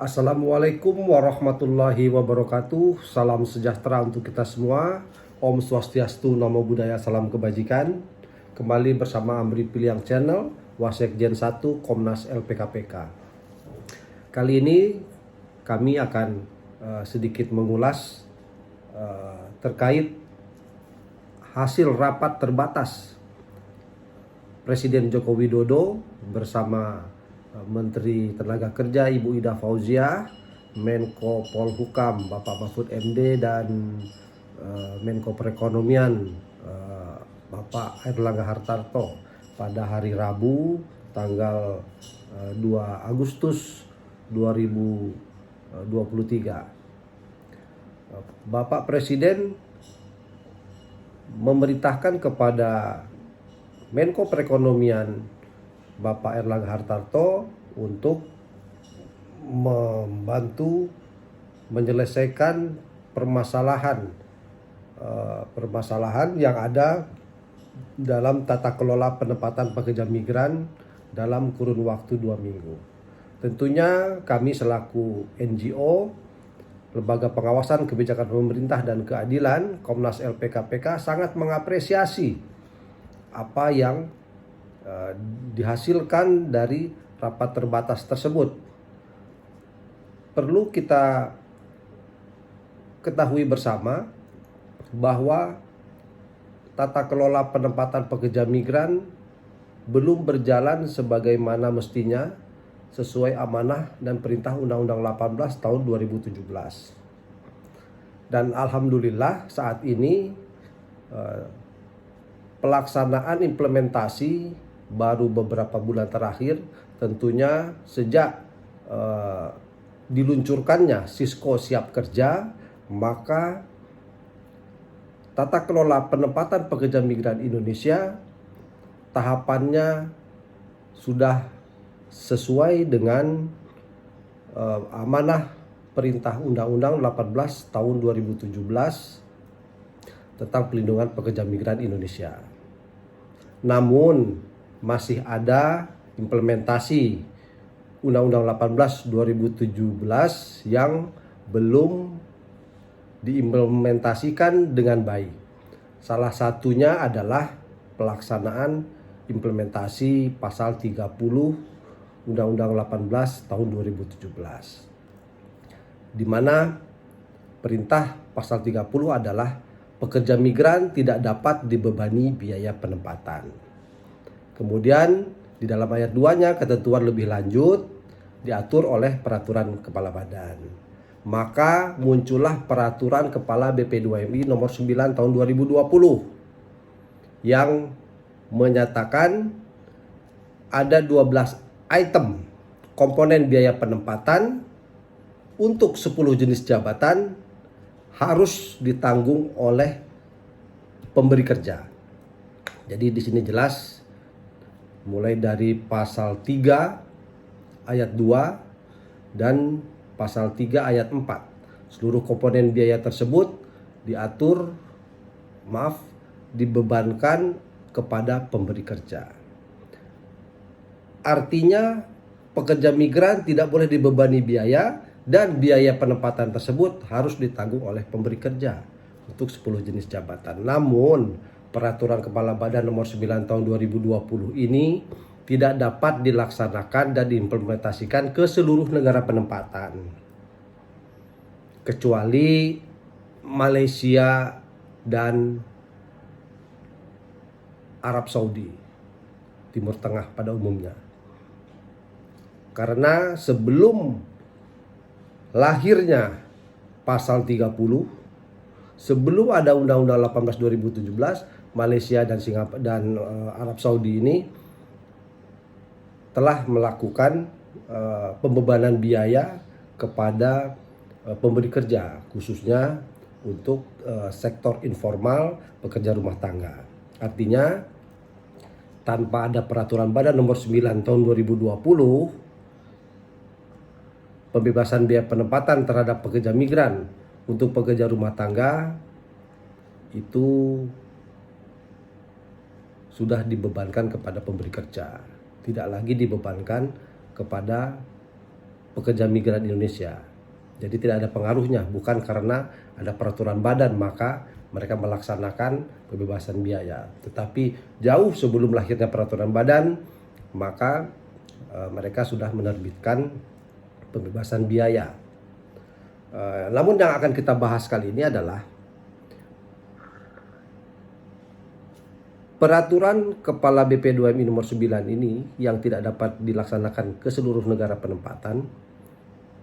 Assalamualaikum warahmatullahi wabarakatuh. Salam sejahtera untuk kita semua. Om Swastiastu, Namo Buddhaya, salam kebajikan. Kembali bersama Amri Piliang Channel, Wasekjen 1 Komnas LPKPK. Kali ini kami akan sedikit mengulas terkait hasil rapat terbatas Presiden Joko Widodo bersama Menteri Tenaga Kerja Ibu Ida Fauzia, Menko Polhukam Bapak Mahfud MD, dan Menko Perekonomian Bapak Airlangga Hartarto pada hari Rabu tanggal 2 Agustus 2023. Bapak Presiden memerintahkan kepada Menko Perekonomian Bapak Airlangga Hartarto untuk membantu menyelesaikan permasalahan yang ada dalam tata kelola penempatan pekerja migran dalam kurun waktu 2 minggu. Tentunya kami selaku NGO, Lembaga Pengawasan Kebijakan Pemerintah dan Keadilan, Komnas LPKPK, sangat mengapresiasi apa yang dihasilkan dari rapat terbatas tersebut. Perlu kita ketahui bersama bahwa tata kelola penempatan pekerja migran belum berjalan sebagaimana mestinya sesuai amanah dan perintah Undang-Undang 18 tahun 2017. Dan alhamdulillah saat ini pelaksanaan implementasi baru beberapa bulan terakhir, tentunya sejak diluncurkannya Sisko Siap Kerja, maka tata kelola penempatan pekerja migran Indonesia tahapannya sudah sesuai dengan amanah perintah Undang-Undang 18 tahun 2017 tentang pelindungan pekerja migran Indonesia. Namun masih ada implementasi Undang-Undang 18 2017 yang belum diimplementasikan dengan baik. Salah satunya adalah pelaksanaan implementasi pasal 30 Undang-Undang 18 tahun 2017. Di mana perintah pasal 30 adalah pekerja migran tidak dapat dibebani biaya penempatan. Kemudian di dalam ayat 2-nya ketentuan lebih lanjut diatur oleh peraturan kepala badan. Maka muncullah peraturan kepala BP2MI nomor 9 tahun 2020 yang menyatakan ada 12 item komponen biaya penempatan untuk 10 jenis jabatan harus ditanggung oleh pemberi kerja. Jadi di sini jelas mulai dari pasal 3 ayat 2 dan pasal 3 ayat 4. Seluruh komponen biaya tersebut dibebankan kepada pemberi kerja. Artinya pekerja migran tidak boleh dibebani biaya dan biaya penempatan tersebut harus ditanggung oleh pemberi kerja untuk 10 jenis jabatan. Namun peraturan kepala badan nomor 9 tahun 2020 ini tidak dapat dilaksanakan dan diimplementasikan ke seluruh negara penempatan kecuali Malaysia dan Arab Saudi, Timur Tengah pada umumnya. Karena sebelum lahirnya pasal 30, sebelum ada Undang-Undang 18 2017, Malaysia dan Singapura dan Arab Saudi ini telah melakukan pembebanan biaya kepada pemberi kerja, khususnya untuk sektor informal pekerja rumah tangga. Artinya tanpa ada peraturan badan nomor 9 tahun 2020, pembebasan biaya penempatan terhadap pekerja migran untuk pekerja rumah tangga itu sudah dibebankan kepada pemberi kerja, tidak lagi dibebankan kepada pekerja migran Indonesia. Jadi tidak ada pengaruhnya, bukan karena ada peraturan badan maka mereka melaksanakan pembebasan biaya. Tetapi jauh sebelum lahirnya peraturan badan, maka mereka sudah menerbitkan pembebasan biaya. Namun yang akan kita bahas kali ini adalah peraturan Kepala BP2MI nomor 9 ini yang tidak dapat dilaksanakan ke seluruh negara penempatan.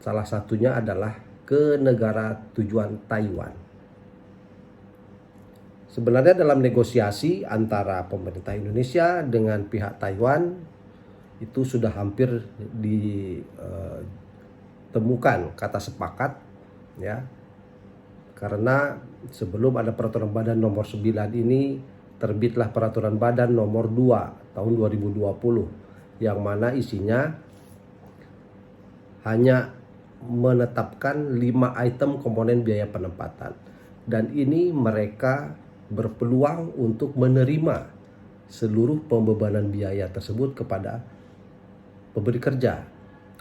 Salah satunya adalah ke negara tujuan Taiwan. Sebenarnya dalam negosiasi antara pemerintah Indonesia dengan pihak Taiwan itu sudah hampir ditemukan kata sepakat, ya. Karena sebelum ada peraturan badan nomor 9 ini terbitlah peraturan badan nomor 2 tahun 2020 yang mana isinya hanya menetapkan 5 item komponen biaya penempatan, dan ini mereka berpeluang untuk menerima seluruh pembebanan biaya tersebut kepada pemberi kerja.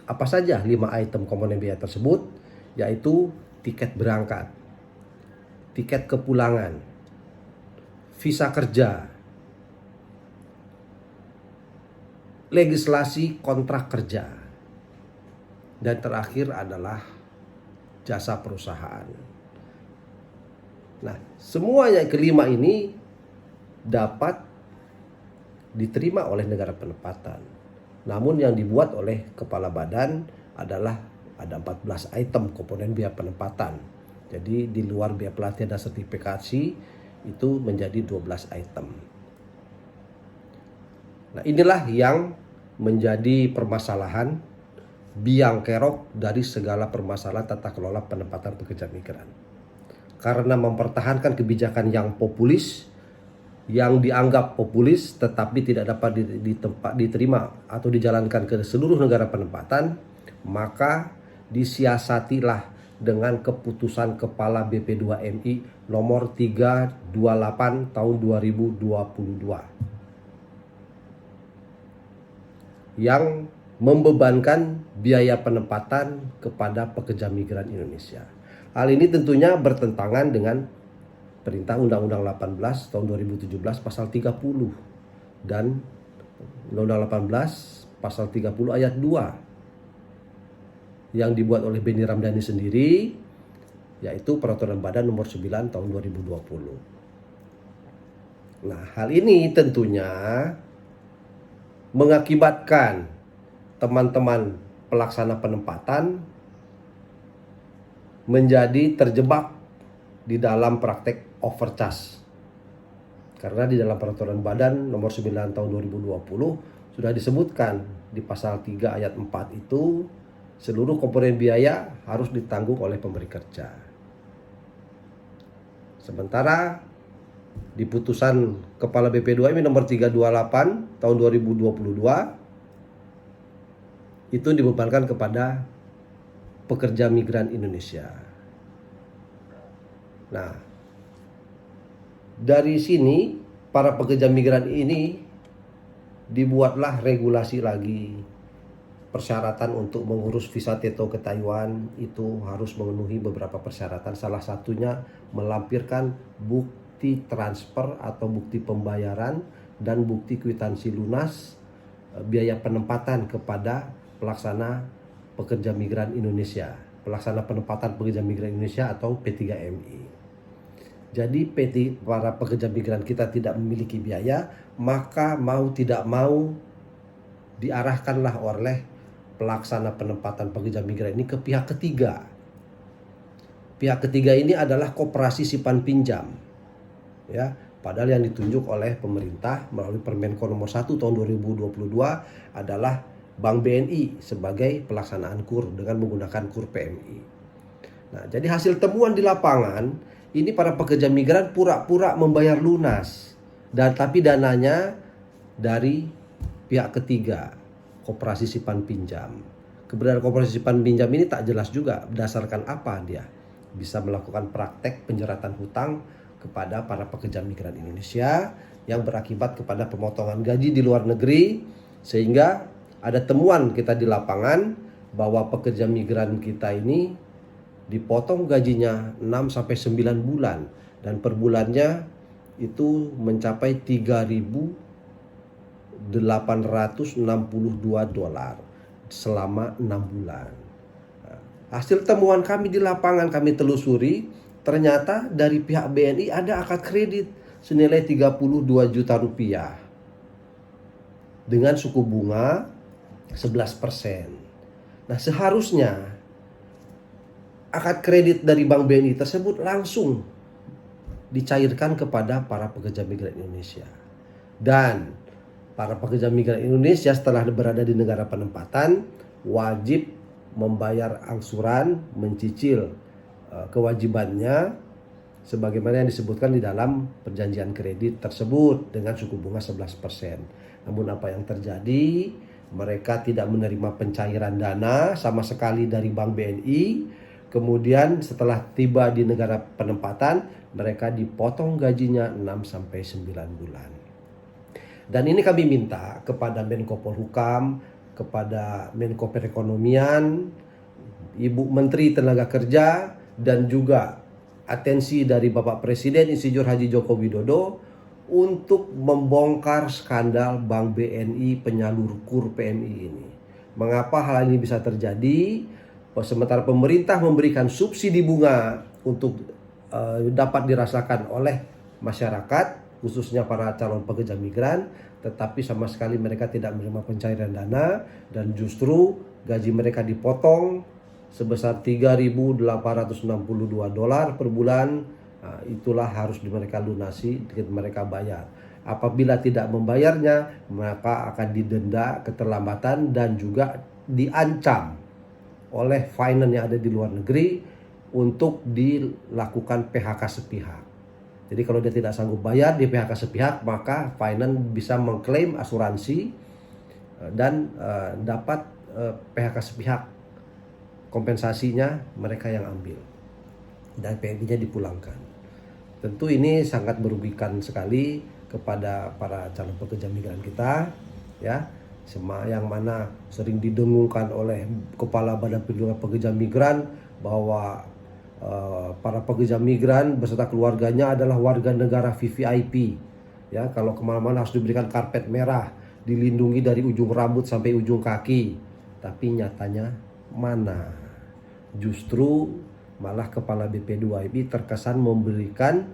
Apa saja 5 item komponen biaya tersebut? Yaitu tiket berangkat, tiket kepulangan, visa kerja, legislasi kontrak kerja, dan terakhir adalah jasa perusahaan. Nah, semuanya kelima ini dapat diterima oleh negara penempatan. Namun yang dibuat oleh kepala badan adalah ada 14 item komponen biaya penempatan. Jadi di luar biaya pelatihan dan sertifikasi itu menjadi 12 item. Nah, inilah yang menjadi permasalahan biang kerok dari segala permasalahan tata kelola penempatan pekerja migran. Karena mempertahankan kebijakan yang populis, yang dianggap populis tetapi tidak dapat diterima atau dijalankan ke seluruh negara penempatan, maka disiasatilah dengan keputusan Kepala BP2MI nomor 328 tahun 2022 yang membebankan biaya penempatan kepada pekerja migran Indonesia. Hal ini tentunya bertentangan dengan Perintah Undang-Undang 18 tahun 2017 pasal 30 dan Undang-Undang 18 pasal 30 ayat 2 yang dibuat oleh Benny Ramdhani sendiri, yaitu Peraturan Badan nomor 9 tahun 2020. Nah, hal ini tentunya mengakibatkan teman-teman pelaksana penempatan menjadi terjebak di dalam praktek overcharge. Karena di dalam Peraturan Badan nomor 9 tahun 2020 sudah disebutkan di pasal 3 ayat 4 itu seluruh komponen biaya harus ditanggung oleh pemberi kerja. Sementara di putusan Kepala BP2MI nomor 328 tahun 2022 itu dibebankan kepada pekerja migran Indonesia. Nah, dari sini para pekerja migran ini dibuatlah regulasi lagi. Persyaratan untuk mengurus visa TTO ke Taiwan itu harus memenuhi beberapa persyaratan. Salah satunya melampirkan bukti transfer atau bukti pembayaran dan bukti kwitansi lunas biaya penempatan kepada pelaksana pekerja migran Indonesia, pelaksana penempatan pekerja migran Indonesia atau P3MI. Jadi para pekerja migran kita tidak memiliki biaya, maka mau tidak mau diarahkanlah oleh pelaksana penempatan pekerja migran ini ke pihak ketiga. Pihak ketiga ini adalah koperasi simpan pinjam, ya. Padahal yang ditunjuk oleh pemerintah melalui Permenko nomor 1 tahun 2022 adalah Bank BNI sebagai pelaksanaan KUR dengan menggunakan KUR PMI. Nah, jadi hasil temuan di lapangan ini para pekerja migran pura-pura membayar lunas, dan tapi dananya dari pihak ketiga, koperasi simpan pinjam. Keberadaan koperasi simpan pinjam ini tak jelas juga berdasarkan apa dia bisa melakukan praktek penjeratan hutang kepada para pekerja migran Indonesia yang berakibat kepada pemotongan gaji di luar negeri, sehingga ada temuan kita di lapangan bahwa pekerja migran kita ini dipotong gajinya 6 sampai 9 bulan dan per bulannya itu mencapai 3.862 dolar selama 6 bulan. Hasil temuan kami di lapangan, kami telusuri, ternyata dari pihak BNI ada akad kredit senilai 32 juta rupiah dengan suku bunga 11%. Nah, seharusnya akad kredit dari Bank BNI tersebut langsung dicairkan kepada para pekerja migran Indonesia. Dan para pekerja migran Indonesia setelah berada di negara penempatan wajib membayar angsuran, mencicil kewajibannya sebagaimana yang disebutkan di dalam perjanjian kredit tersebut dengan suku bunga 11%. Namun apa yang terjadi? Mereka tidak menerima pencairan dana sama sekali dari Bank BNI. Kemudian setelah tiba di negara penempatan, mereka dipotong gajinya 6 sampai 9 bulan. Dan ini kami minta kepada Menko Polhukam, kepada Menko Perekonomian, Ibu Menteri Tenaga Kerja, dan juga atensi dari Bapak Presiden Insinyur Haji Joko Widodo untuk membongkar skandal Bank BNI penyalur KUR PMI ini. Mengapa hal ini bisa terjadi? Sementara pemerintah memberikan subsidi bunga untuk dapat dirasakan oleh masyarakat, khususnya para calon pekerja migran, tetapi sama sekali mereka tidak menerima pencairan dana dan justru gaji mereka dipotong sebesar 3.862 dolar per bulan. Nah, itulah harus mereka lunasi, mereka bayar. Apabila tidak membayarnya, maka akan didenda keterlambatan dan juga diancam oleh finance yang ada di luar negeri untuk dilakukan PHK sepihak. Jadi kalau dia tidak sanggup bayar di PHK sepihak, maka finance bisa mengklaim asuransi dan dapat PHK sepihak, kompensasinya mereka yang ambil dan PMI-nya dipulangkan. Tentu ini sangat merugikan sekali kepada para calon pekerja migran kita, ya. Yang mana sering didengungkan oleh Kepala Badan Perlindungan Pekerja Migran bahwa para pekerja migran beserta keluarganya adalah warga negara VVIP. Ya, kalau kemana-mana harus diberikan karpet merah, dilindungi dari ujung rambut sampai ujung kaki. Tapi nyatanya mana? Justru malah Kepala BP2IB terkesan memberikan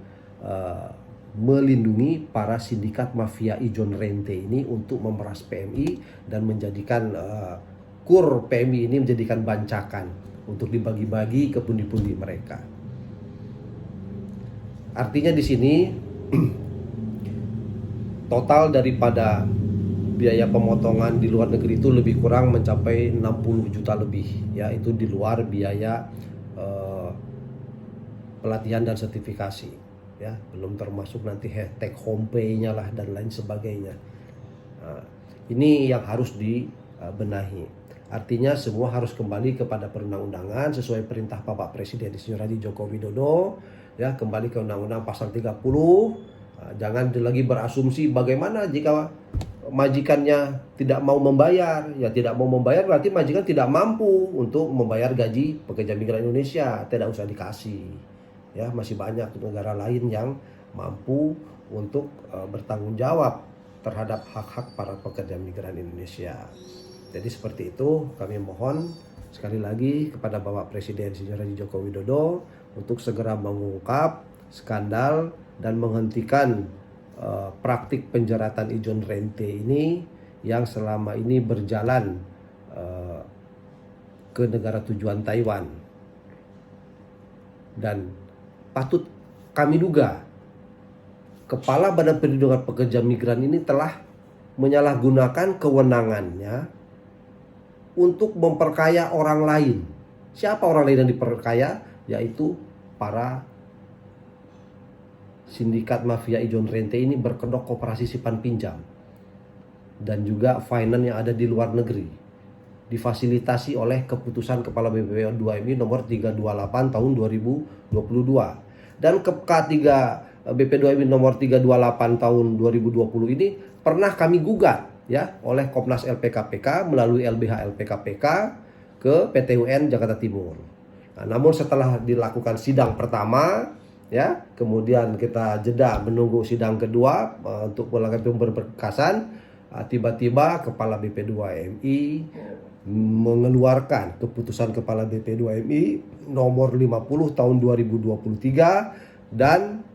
melindungi para sindikat mafia ijon rente ini untuk memeras PMI dan menjadikan KUR PMI ini menjadikan bancakan untuk dibagi-bagi ke pundi-pundi mereka. Artinya di sini total daripada biaya pemotongan di luar negeri itu lebih kurang mencapai 60 juta lebih, ya, itu di luar biaya pelatihan dan sertifikasi, ya, belum termasuk nanti take home pay-nya lah dan lain sebagainya. Nah, ini yang harus dibenahi. Artinya semua harus kembali kepada perundang-undangan sesuai perintah Bapak Presiden Insinyur Haji Joko Widodo, ya, kembali ke Undang-Undang Pasal 30. Jangan lagi berasumsi bagaimana jika majikannya tidak mau membayar. Ya, tidak mau membayar berarti majikan tidak mampu untuk membayar gaji pekerja migran Indonesia, tidak usah dikasih. Ya, masih banyak negara lain yang mampu untuk bertanggung jawab terhadap hak-hak para pekerja migran Indonesia. Jadi seperti itu, kami mohon sekali lagi kepada Bapak Presiden Insinyur Haji Joko Widodo untuk segera mengungkap skandal dan menghentikan praktik penjeratan ijon rente ini yang selama ini berjalan ke negara tujuan Taiwan. Dan patut kami duga Kepala Badan Perlindungan Pekerja Migran ini telah menyalahgunakan kewenangannya untuk memperkaya orang lain. Siapa orang lain yang diperkaya? Yaitu para sindikat mafia ijon rente ini berkedok koperasi simpan pinjam dan juga finance yang ada di luar negeri, difasilitasi oleh keputusan Kepala BP2IB nomor 328 tahun 2022 dan K3 BP2IB nomor 328 tahun 2020 ini pernah kami gugat, ya, oleh Komnas LPKPK melalui LBH LPKPK ke PT UN Jakarta Timur. Nah, namun setelah dilakukan sidang pertama, ya, kemudian kita jeda menunggu sidang kedua untuk melengkapi berberkasan, tiba-tiba Kepala BP2MI mengeluarkan keputusan Kepala BP2MI nomor 50 tahun 2023 dan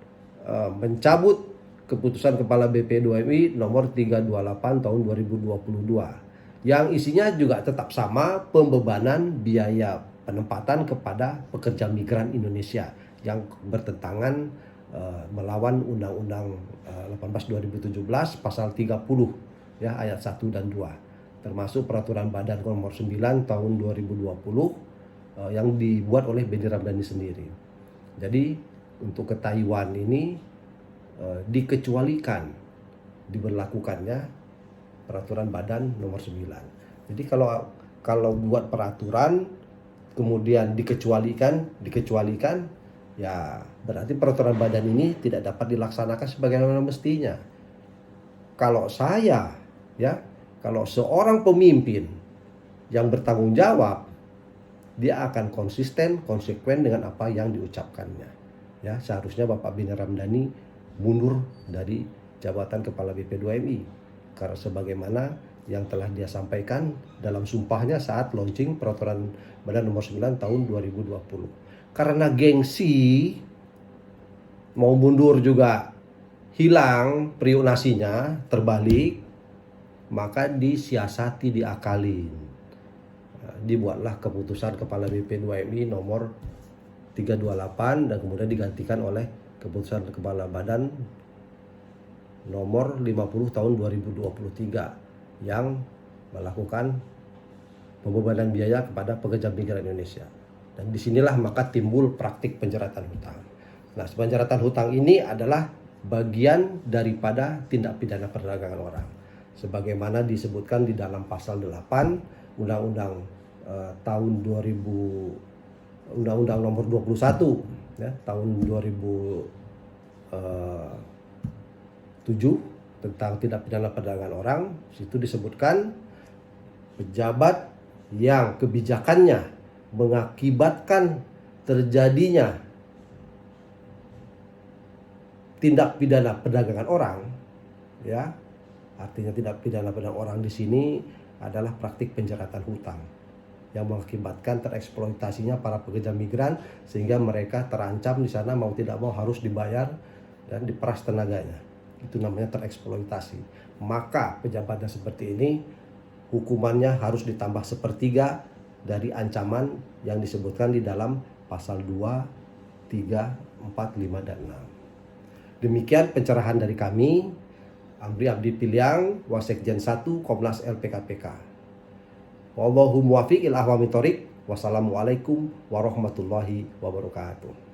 mencabut keputusan Kepala BP2MI nomor 328 tahun 2022 yang isinya juga tetap sama, pembebanan biaya penempatan kepada pekerja migran Indonesia yang bertentangan melawan Undang-Undang 18 2017 pasal 30 ya ayat 1 dan 2, termasuk peraturan Badan nomor 9 tahun 2020 yang dibuat oleh Benny Ramdhani sendiri. Jadi untuk ke Taiwan ini dikecualikan diberlakukannya peraturan Badan nomor 9. Jadi kalau buat peraturan kemudian dikecualikan ya berarti peraturan Badan ini tidak dapat dilaksanakan sebagaimana mestinya. Kalau seorang pemimpin yang bertanggung jawab, dia akan konsisten, konsekuen dengan apa yang diucapkannya. Ya, seharusnya Bapak Benny Ramdhani mundur dari jabatan Kepala BP2MI. Karena sebagaimana yang telah dia sampaikan dalam sumpahnya saat launching peraturan Badan nomor 9 tahun 2020. Karena gengsi, mau mundur juga hilang prionasinya, terbalik, maka disiasati, diakalin. Dibuatlah keputusan Kepala BP2MI nomor 328 dan kemudian digantikan oleh keputusan Kepala Badan nomor 50 tahun 2023 yang melakukan pembebanan biaya kepada pekerja migran Indonesia. Dan disinilah maka timbul praktik penjeratan hutang. Nah, penjeratan hutang ini adalah bagian daripada tindak pidana perdagangan orang. Sebagaimana disebutkan di dalam pasal 8 Undang-Undang Undang-Undang nomor 21 ya, tahun 2007 tentang tindak pidana perdagangan orang. Situ disebutkan pejabat yang kebijakannya mengakibatkan terjadinya tindak pidana perdagangan orang, ya, artinya tindak pidana perdagangan orang di sini adalah praktik penjeratan hutang yang mengakibatkan tereksploitasinya para pekerja migran sehingga mereka terancam di sana mau tidak mau harus dibayar dan diperas tenaganya. Itu namanya tereksploitasi. Maka pejabatnya seperti ini hukumannya harus ditambah sepertiga dari ancaman yang disebutkan di dalam pasal 2, 3, 4, 5, dan 6. Demikian pencerahan dari kami, Amri Abdi Piliang, Wasekjen 1 Komnas LPKPK. Wallahu muwaffiq ila aqwamit thoriq. Wassalamualaikum warahmatullahi wabarakatuh.